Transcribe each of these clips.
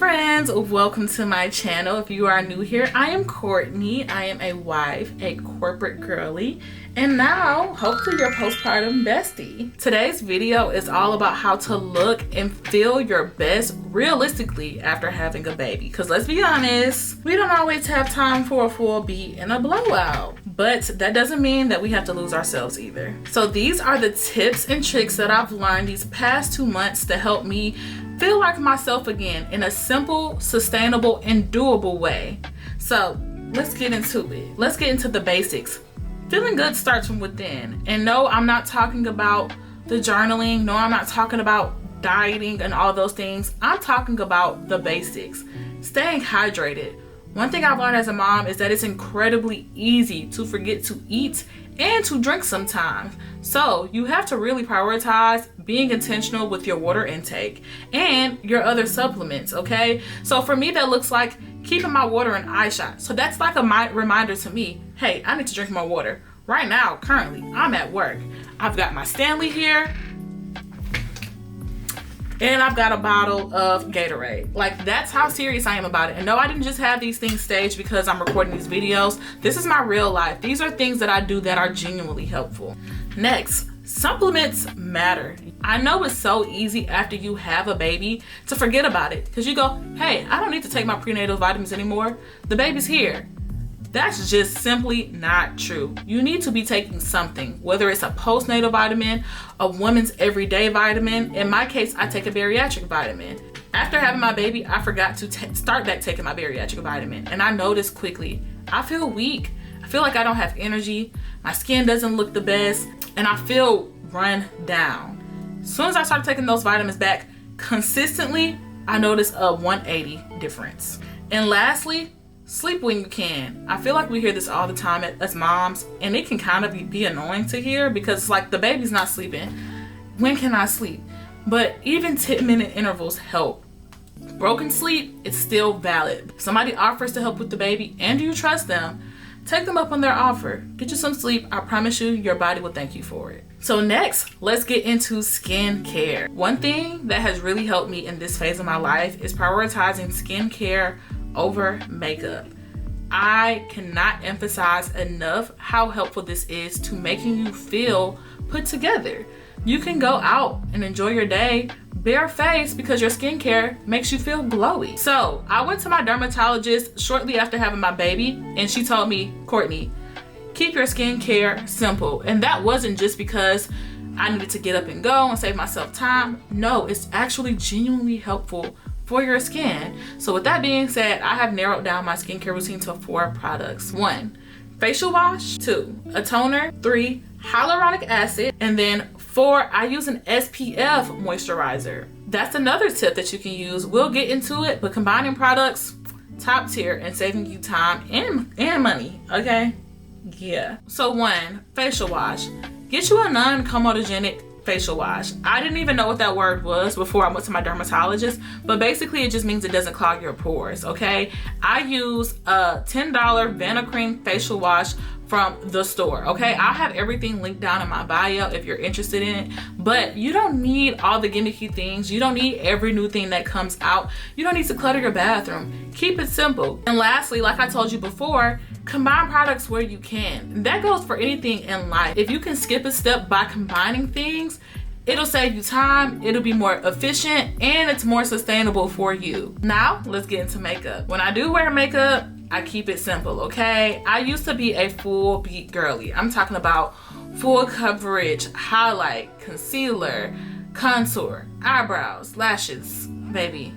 friends, welcome to my channel. If you are new here, I am Courtney. I am a wife, a corporate girly, and now hopefully your postpartum bestie. Today's video is all about how to look and feel your best realistically after having a baby, because let's be honest, we don't always have time for a full beat and a blowout, but that doesn't mean that we have to lose ourselves either. So these are the tips and tricks that I've learned these past 2 months to help me feel like myself again in a simple, sustainable, and doable way. So let's get into it. Let's get into the basics. Feeling good starts from within. And no, I'm not talking about the journaling. No, I'm not talking about dieting and all those things. I'm talking about the basics. Staying hydrated. One thing I've learned as a mom is that it's incredibly easy to forget to eat and to drink sometimes. So you have to really prioritize being intentional with your water intake and your other supplements, okay? So for me, that looks like keeping my water in eye shot. So that's like a reminder to me, hey, I need to drink more water. Right now, currently, I'm at work. I've got my Stanley here, and I've got a bottle of Gatorade. Like, that's how serious I am about it. And no, I didn't just have these things staged because I'm recording these videos. This is my real life. These are things that I do that are genuinely helpful. Next, supplements matter. I know it's so easy after you have a baby to forget about it, because you go, hey, I don't need to take my prenatal vitamins anymore. The baby's here. That's just simply not true. You need to be taking something, whether it's a postnatal vitamin, a woman's everyday vitamin. In my case, I take a bariatric vitamin. After having my baby, I forgot to start back taking my bariatric vitamin, and I noticed quickly, I feel weak. I feel like I don't have energy. My skin doesn't look the best, and I feel run down. As soon as I started taking those vitamins back consistently, I noticed a 180 difference. And lastly, sleep when you can. I feel like we hear this all the time as moms, and it can kind of be annoying to hear because it's like the baby's not sleeping. When can I sleep? But even 10-minute intervals help. Broken sleep is still valid. If somebody offers to help with the baby and you trust them, take them up on their offer. Get you some sleep. I promise you, your body will thank you for it. So next, let's get into skincare. One thing that has really helped me in this phase of my life is prioritizing skincare over makeup. I cannot emphasize enough how helpful this is to making you feel put together. You can go out and enjoy your day bare face because your skincare makes you feel glowy. So I went to my dermatologist shortly after having my baby, and she told me, Courtney, keep your skincare simple. And that wasn't just because I needed to get up and go and save myself time. No, it's actually genuinely helpful for your skin. So with that being said, I have narrowed down my skincare routine to 4 products. 1, facial wash. 2, a toner. 3, hyaluronic acid. And then 4, I use an SPF moisturizer. That's another tip that you can use. We'll get into it, but combining products, top tier, and saving you time and money, okay? Yeah. So 1, facial wash. Get you a non-comedogenic facial wash. I didn't even know what that word was before I went to my dermatologist, but basically it just means it doesn't clog your pores, okay? I use a $10 Vanacream facial wash from the store, okay? I'll have everything linked down in my bio if you're interested in it, but you don't need all the gimmicky things. You don't need every new thing that comes out. You don't need to clutter your bathroom. Keep it simple. And lastly, like I told you before, combine products where you can. That goes for anything in life. If you can skip a step by combining things, it'll save you time, it'll be more efficient, and it's more sustainable for you. Now, let's get into makeup. When I do wear makeup, I keep it simple, okay? I used to be a full beat girly. I'm talking about full coverage, highlight, concealer, contour, eyebrows, lashes, baby.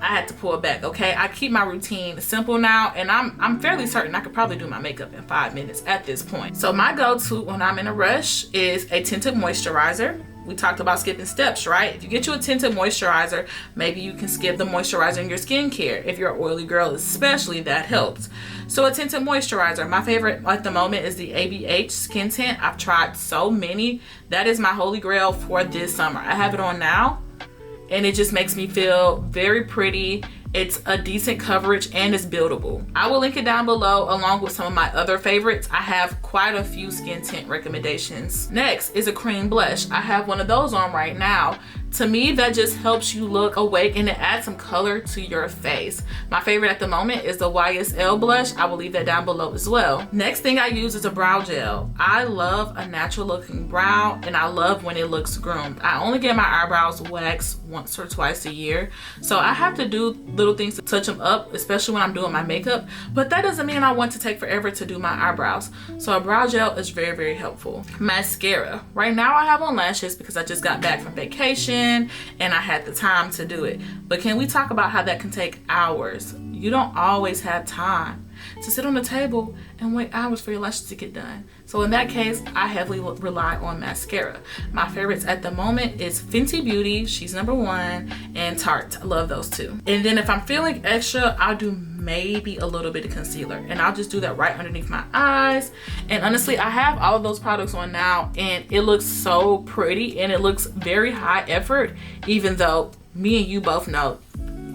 I had to pull it back, okay? I keep my routine simple now, and I'm fairly certain I could probably do my makeup in 5 minutes at this point. So my go-to when I'm in a rush is a tinted moisturizer. We talked about skipping steps, right? If you get you a tinted moisturizer, maybe you can skip the moisturizer in your skincare. If you're an oily girl especially, that helps. So a tinted moisturizer. My favorite at the moment is the ABH Skin Tint. I've tried so many. That is my holy grail for this summer. I have it on now, and it just makes me feel very pretty. It's a decent coverage and it's buildable. I will link it down below along with some of my other favorites. I have quite a few skin tint recommendations. Next is a cream blush. I have one of those on right now To me, that just helps you look awake and it adds some color to your face. My favorite at the moment is the YSL blush. I will leave that down below as well. Next thing I use is a brow gel. I love a natural looking brow and I love when it looks groomed. I only get my eyebrows waxed once or twice a year, so I have to do little things to touch them up, especially when I'm doing my makeup, but that doesn't mean I want to take forever to do my eyebrows. So a brow gel is very, very helpful. Mascara. Right now I have on lashes because I just got back from vacation and I had the time to do it. But can we talk about how that can take hours? You don't always have time to sit on the table and wait hours for your lashes to get done. So in that case, I heavily rely on mascara. My favorites at the moment is Fenty Beauty, she's #1, and Tarte. I love those two. And then if I'm feeling extra, I'll do maybe a little bit of concealer, and I'll just do that right underneath my eyes. And honestly, I have all of those products on now and it looks so pretty and it looks very high effort, even though me and you both know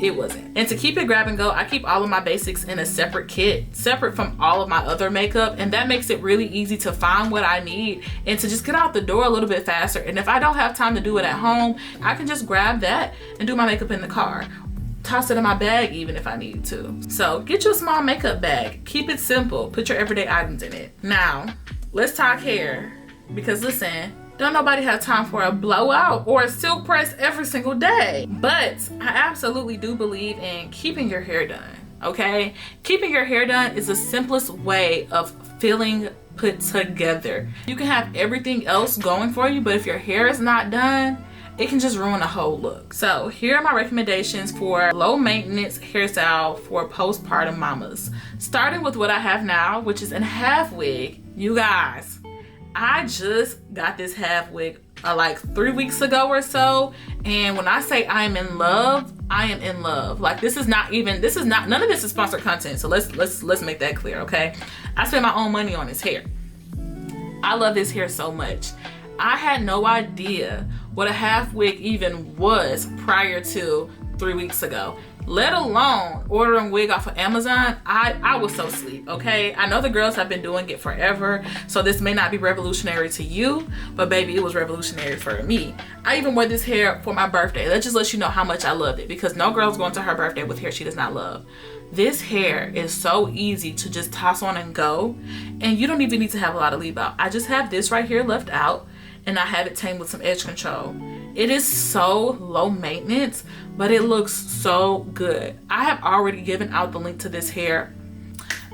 it wasn't. And to keep it grab and go, I keep all of my basics in a separate kit, separate from all of my other makeup, and that makes it really easy to find what I need and to just get out the door a little bit faster. And if I don't have time to do it at home, I can just grab that and do my makeup in the car. Toss it in my bag even if I need to. So get you a small makeup bag. Keep it simple. Put your everyday items in it. Now, let's talk hair, because listen, don't nobody have time for a blowout or a silk press every single day. But I absolutely do believe in keeping your hair done, okay? Keeping your hair done is the simplest way of feeling put together. You can have everything else going for you, but if your hair is not done, it can just ruin the whole look. So here are my recommendations for low maintenance hairstyle for postpartum mamas. Starting with what I have now, which is a half wig. You guys, I just got this half wig like 3 weeks ago or so, and when I say I am in love, I am in love. Like none of this is sponsored content, so let's make that clear, okay? I spent my own money on this hair. I love this hair so much. I had no idea what a half wig even was prior to 3 weeks ago, let alone ordering wig off of Amazon. I was so sleep, okay? I know the girls have been doing it forever, so this may not be revolutionary to you, but baby, it was revolutionary for me. I even wore this hair for my birthday. That just lets you know how much I loved it, because no girl's going to her birthday with hair she does not love. This hair is so easy to just toss on and go, and you don't even need to have a lot of leave out. I just have this right here left out, and I have it tamed with some edge control. It is so low maintenance, but it looks so good. I have already given out the link to this hair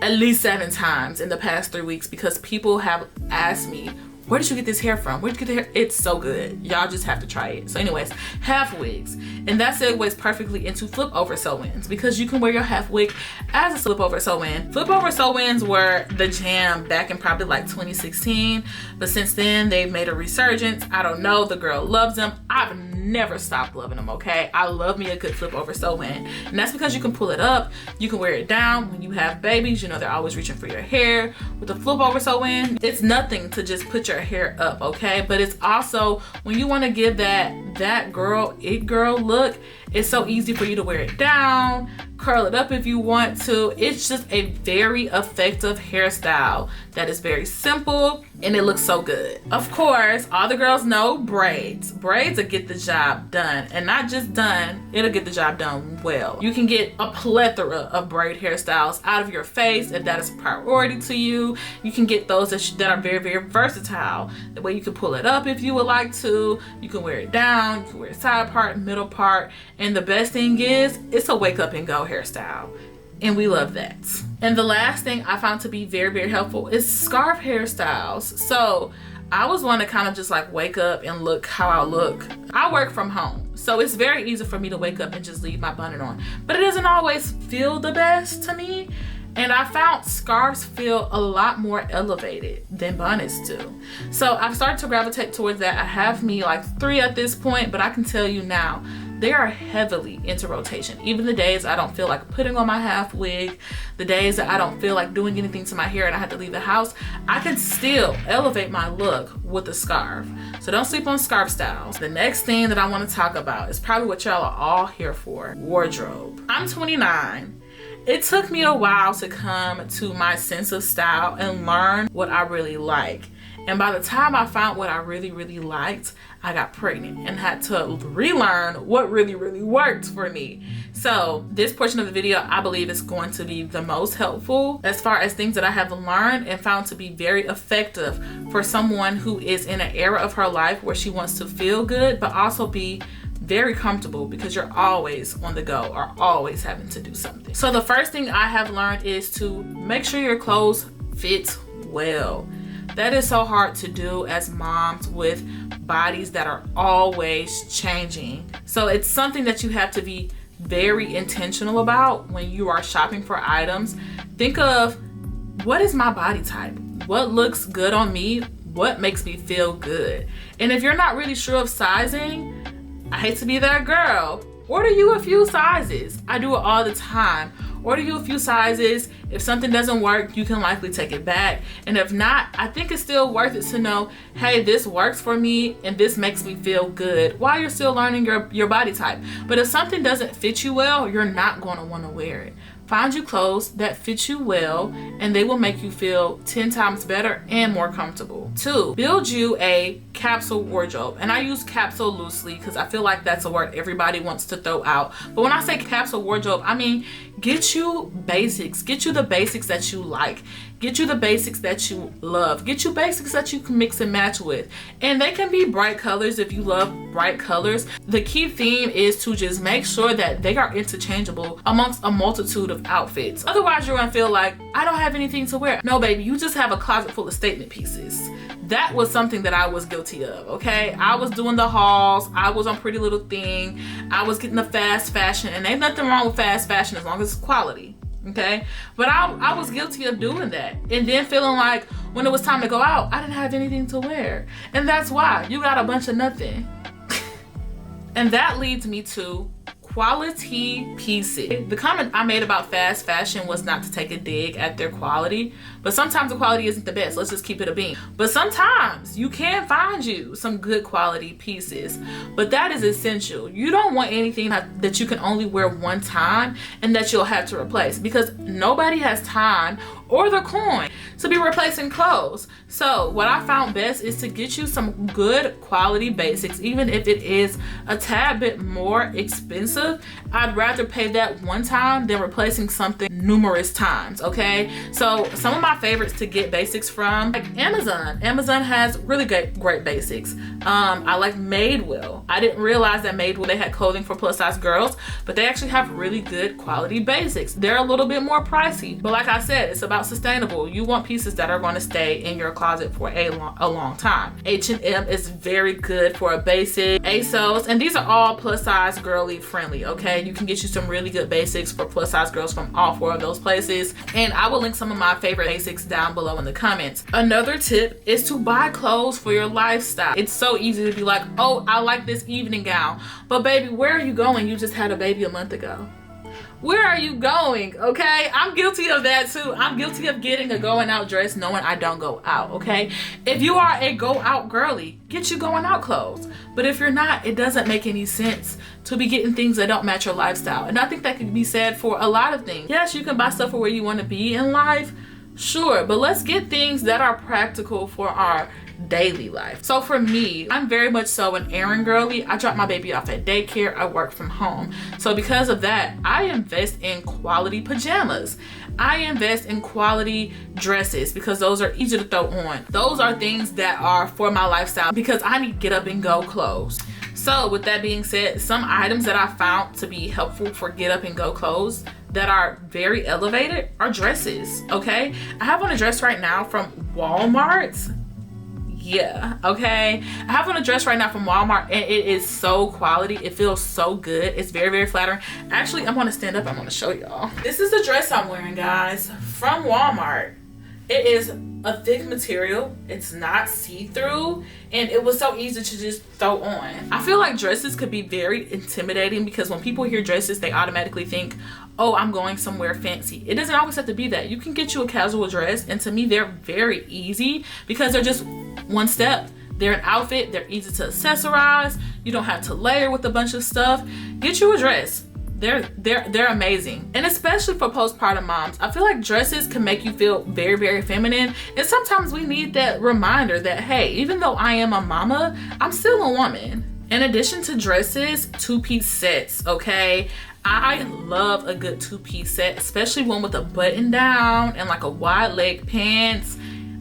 at least 7 times in the past 3 weeks because people have asked me, where did you get this hair from? Where did you get the hair? It's so good. Y'all just have to try it. So anyways, half wigs. And that segues perfectly into flip over sew-ins, because you can wear your half wig as a flip over sew-in. Flip over sew-ins were the jam back in probably like 2016. But since then, they've made a resurgence. I don't know. The girl loves them. I've never stopped loving them, okay? I love me a good flip over sew-in. And that's because you can pull it up. You can wear it down. When you have babies, you know they're always reaching for your hair. With the flip over sew-in, it's nothing to just put your hair up, okay? But it's also, when you want to give that girl, it girl look, it's so easy for you to wear it down, curl it up if you want to. It's just a very effective hairstyle that is very simple and it looks so good. Of course, all the girls know braids. Braids will get the job done, and not just done, it'll get the job done well. You can get a plethora of braid hairstyles out of your face if that is a priority to you. You can get those that are very, very versatile. The way you can pull it up if you would like to. You can wear it down, you can wear it side part, middle part, and the best thing is, it's a wake up and go hairstyle, and we love that. And the last thing I found to be very, very helpful is scarf hairstyles. So I was one to kind of just like wake up and look how I look. I work from home, so it's very easy for me to wake up and just leave my bonnet on, but it doesn't always feel the best to me. And I found scarves feel a lot more elevated than bonnets do. So I've started to gravitate towards that. I have me like 3 at this point, but I can tell you now, they are heavily into rotation. Even the days I don't feel like putting on my half wig, the days that I don't feel like doing anything to my hair and I have to leave the house, I can still elevate my look with a scarf. So don't sleep on scarf styles. The next thing that I want to talk about is probably what y'all are all here for: wardrobe. I'm 29. It took me a while to come to my sense of style and learn what I really like. And by the time I found what I really liked, I got pregnant and had to relearn what really worked for me. So this portion of the video, I believe, is going to be the most helpful as far as things that I have learned and found to be very effective for someone who is in an era of her life where she wants to feel good but also be very comfortable, because you're always on the go or always having to do something. So the first thing I have learned is to make sure your clothes fit well. That is so hard to do as moms with bodies that are always changing. So it's something that you have to be very intentional about when you are shopping for items. Think of, what is my body type? What looks good on me? What makes me feel good? And if you're not really sure of sizing, I hate to be that girl, order you a few sizes. I do it all the time. Order you a few sizes. If something doesn't work, you can likely take it back. And if not, I think it's still worth it to know, hey, this works for me and this makes me feel good while you're still learning your body type. But if something doesn't fit you well, you're not going to want to wear it. Find you clothes that fit you well, and they will make you feel 10 times better and more comfortable. 2, build you a capsule wardrobe. And I use capsule loosely because I feel like that's a word everybody wants to throw out. But when I say capsule wardrobe, I mean get you basics. Get you the basics that you like. Get you the basics that you love. Get you basics that you can mix and match with. And they can be bright colors if you love bright colors. The key theme is to just make sure that they are interchangeable amongst a multitude of outfits. Otherwise, you're gonna feel like, I don't have anything to wear. No, baby, you just have a closet full of statement pieces. That was something that I was guilty of, okay? I was doing the hauls. I was on Pretty Little Thing. I was getting the fast fashion, and ain't nothing wrong with fast fashion as long as it's quality. Okay, but I was guilty of doing that, and then feeling like when it was time to go out, I didn't have anything to wear. And that's why you got a bunch of nothing. And that leads me to quality pieces. The comment I made about fast fashion was not to take a dig at their quality, but sometimes the quality isn't the best. Let's just keep it a bean. But sometimes you can find you some good quality pieces, but that is essential. You don't want anything that you can only wear one time and that you'll have to replace, because nobody has time or the coin to be replacing clothes. So what I found best is to get you some good quality basics. Even if it is a tad bit more expensive, I'd rather pay that one time than replacing something numerous times, okay? So some of my favorites to get basics from, like Amazon. Amazon has really great basics. I like Madewell. I didn't realize that Madewell, they had clothing for plus size girls, but they actually have really good quality basics. They're a little bit more pricey, but like I said, it's about sustainable. You want pieces that are going to stay in your closet for a long time. H&M is very good for a basic. ASOS, and these are all plus size girly friendly, okay? You can get you some really good basics for plus size girls from all 4 of those places, and I will link some of my favorite basics down below in the comments. Another tip is to buy clothes for your lifestyle. It's so easy to be like, oh, I like this evening gown, but baby, where are you going? You just had a baby a month ago. Where are you going? Okay, I'm guilty of that too. I'm guilty of getting a going out dress knowing I don't go out, okay? If you are a go out girly, get you going out clothes. But if you're not, it doesn't make any sense to be getting things that don't match your lifestyle. And I think that could be said for a lot of things. Yes, you can buy stuff for where you want to be in life, sure, but let's get things that are practical for our daily life. So for me, I'm very much so an errand girly. I drop my baby off at daycare. I work from home. So because of that, I invest in quality pajamas. I invest in quality dresses because those are easy to throw on. Those are things that are for my lifestyle because I need get up and go clothes. So with that being said, some items that I found to be helpful for get up and go clothes that are very elevated are dresses, okay? I have on a dress right now from Walmart. Yeah, okay, I have on a dress right now from Walmart, and it is so quality. It feels so good. It's very flattering. Actually, I'm gonna stand up. I'm gonna show y'all. This is the dress I'm wearing, guys, from Walmart. It is a thick material. It's not see-through, and it was so easy to just throw on. I feel like dresses could be very intimidating because when people hear dresses, they automatically think, oh, I'm going somewhere fancy. It doesn't always have to be that. You can get you a casual dress, and to me, they're very easy because they're just one step. They're an outfit. They're easy to accessorize. You don't have to layer with a bunch of stuff. Get you a dress. they're amazing. And especially for postpartum moms, I feel like dresses can make you feel very, very feminine. And sometimes we need that reminder that, hey, even though I am a mama, I'm still a woman. In addition to dresses, two-piece sets, okay? I love a good two-piece set, especially one with a button down and like a wide leg pants.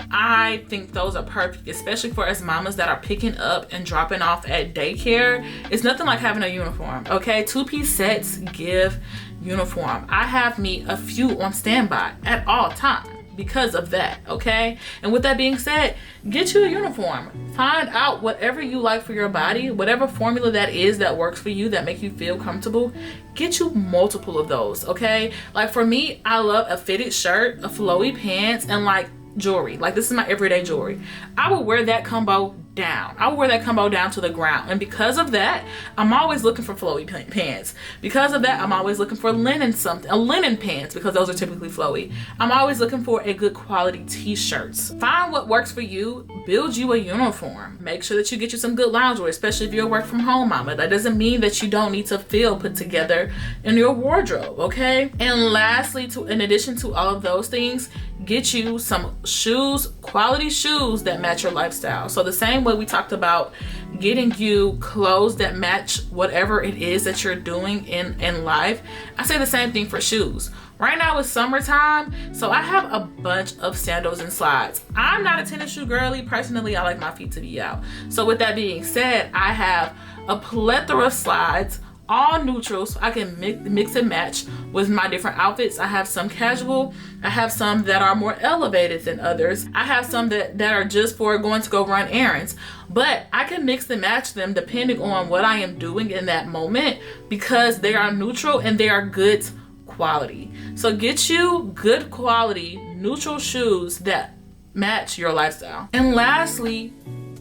I think those are perfect, especially for us mamas that are picking up and dropping off at daycare. It's nothing like having a uniform, okay? Two-piece sets give uniform. I have me a few on standby at all times because of that, okay? And with that being said, get you a uniform. Find out whatever you like for your body, whatever formula that is that works for you, that make you feel comfortable. Get you multiple of those, okay? Like for me, I love a fitted shirt, a flowy pants, and like jewelry. Like this is my everyday jewelry. I will wear that combo down. I will wear that combo down to the ground. And because of that, I'm always looking for flowy pants. Because of that, I'm always looking for linen pants, because those are typically flowy. I'm always looking for a good quality t-shirts. Find what works for you. Build you a uniform. Make sure that you get you some good loungewear, especially if you're a work from home mama. That doesn't mean that you don't need to feel put together in your wardrobe, okay? And lastly, in addition to all of those things, get you some shoes, quality shoes that match your lifestyle. So the same way we talked about getting you clothes that match whatever it is that you're doing in life, I say the same thing for shoes. Right now it's summertime, so I have a bunch of sandals and slides. I'm not a tennis shoe girly. Personally, I like my feet to be out. So with that being said, I have a plethora of slides, all neutral, so I can mix and match with my different outfits. I have some casual, I have some that are more elevated than others. I have some that are just for going to go run errands, but I can mix and match them depending on what I am doing in that moment, because they are neutral and they are good quality. So get you good quality neutral shoes that match your lifestyle. And lastly,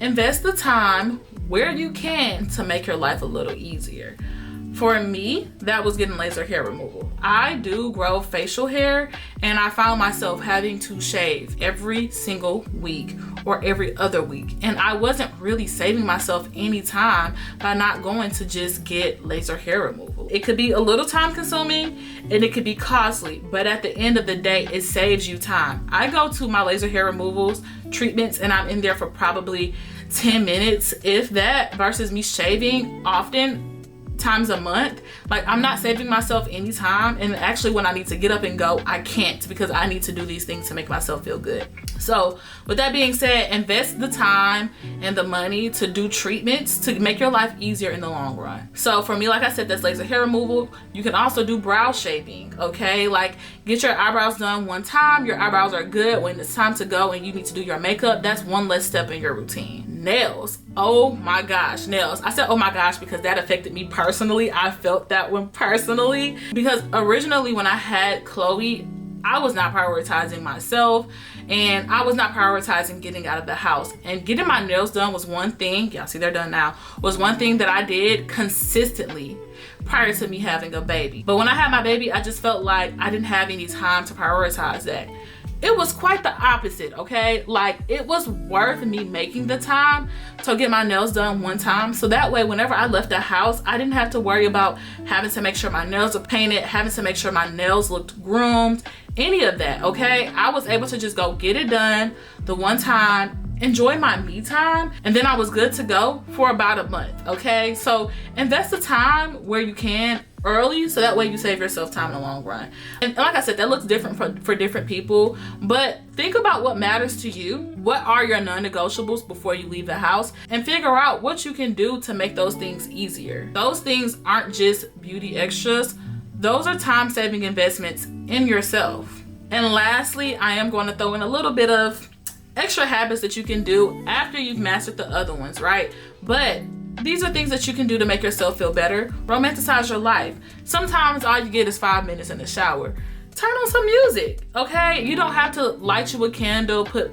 invest the time where you can to make your life a little easier. For me, that was getting laser hair removal. I do grow facial hair, and I found myself having to shave every single week or every other week. And I wasn't really saving myself any time by not going to just get laser hair removal. It could be a little time consuming and it could be costly, but at the end of the day, it saves you time. I go to my laser hair removals, treatments, and I'm in there for probably 10 minutes, if that, versus me shaving often times a month. Like, I'm not saving myself any time, and actually when I need to get up and go, I can't, because I need to do these things to make myself feel good. So with that being said, invest the time and the money to do treatments to make your life easier in the long run. So for me, like I said, that's laser hair removal. You can also do brow shaping, okay? Like, get your eyebrows done one time. Your eyebrows are good. When it's time to go and you need to do your makeup, that's one less step in your routine. Nails. Oh my gosh, nails. I said oh my gosh because that affected me personally. I felt that one personally, because originally when I had Chloe, I was not prioritizing myself, and I was not prioritizing getting out of the house. And getting my nails done was one thing, y'all see they're done now, was one thing that I did consistently prior to me having a baby. But when I had my baby, I just felt like I didn't have any time to prioritize that. It was quite the opposite, okay? Like, it was worth me making the time to get my nails done one time, so that way whenever I left the house, I didn't have to worry about having to make sure my nails were painted, having to make sure my nails looked groomed, any of that, okay? I was able to just go get it done the one time, enjoy my me time, and then I was good to go for about a month, okay? So invest the time where you can early, so that way you save yourself time in the long run. And like I said, that looks different for different people, but think about what matters to you. What are your non-negotiables before you leave the house, and figure out what you can do to make those things easier. Those things aren't just beauty extras. Those are time-saving investments in yourself. And lastly, I am going to throw in a little bit of extra habits that you can do after you've mastered the other ones, right? But these are things that you can do to make yourself feel better. Romanticize your life. Sometimes all you get is 5 minutes in the shower. Turn on some music, okay? You don't have to light you a candle, put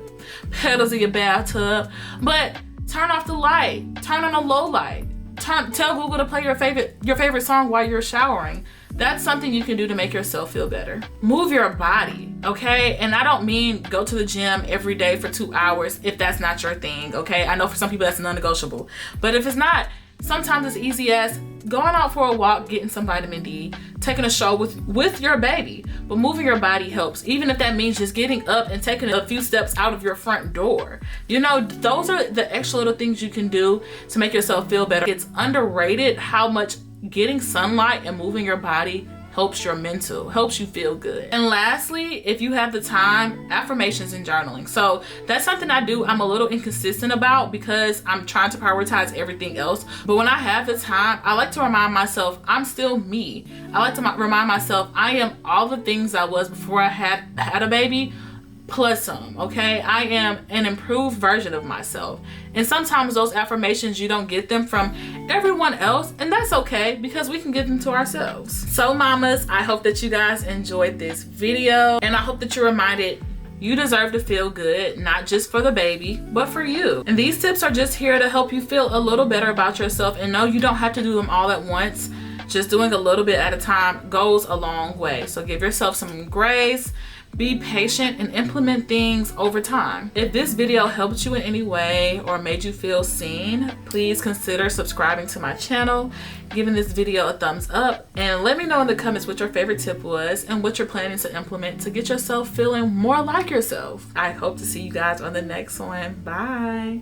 petals in your bathtub, but turn off the light. Turn on a low light. Tell Google to play your favorite song while you're showering. That's something you can do to make yourself feel better. Move your body, okay? And I don't mean go to the gym every day for 2 hours if that's not your thing, okay? I know for some people that's non-negotiable. But if it's not, sometimes it's easy as going out for a walk, getting some vitamin D, taking a stroll with your baby. But moving your body helps, even if that means just getting up and taking a few steps out of your front door. You know, those are the extra little things you can do to make yourself feel better. It's underrated how much getting sunlight and moving your body helps your mental, helps you feel good. And lastly, if you have the time, affirmations and journaling. So that's something I do. I'm a little inconsistent about because I'm trying to prioritize everything else. But when I have the time, I like to remind myself I'm still me. I like to remind myself I am all the things I was before I had a baby, plus some, okay? I am an improved version of myself. And sometimes those affirmations, you don't get them from everyone else, and that's okay because we can give them to ourselves. So mamas, I hope that you guys enjoyed this video, and I hope that you're reminded you deserve to feel good, not just for the baby, but for you. And these tips are just here to help you feel a little better about yourself, and no, you don't have to do them all at once. Just doing a little bit at a time goes a long way. So give yourself some grace, be patient, and implement things over time. If this video helped you in any way or made you feel seen, please consider subscribing to my channel, giving this video a thumbs up, and let me know in the comments what your favorite tip was and what you're planning to implement to get yourself feeling more like yourself. I hope to see you guys on the next one. Bye.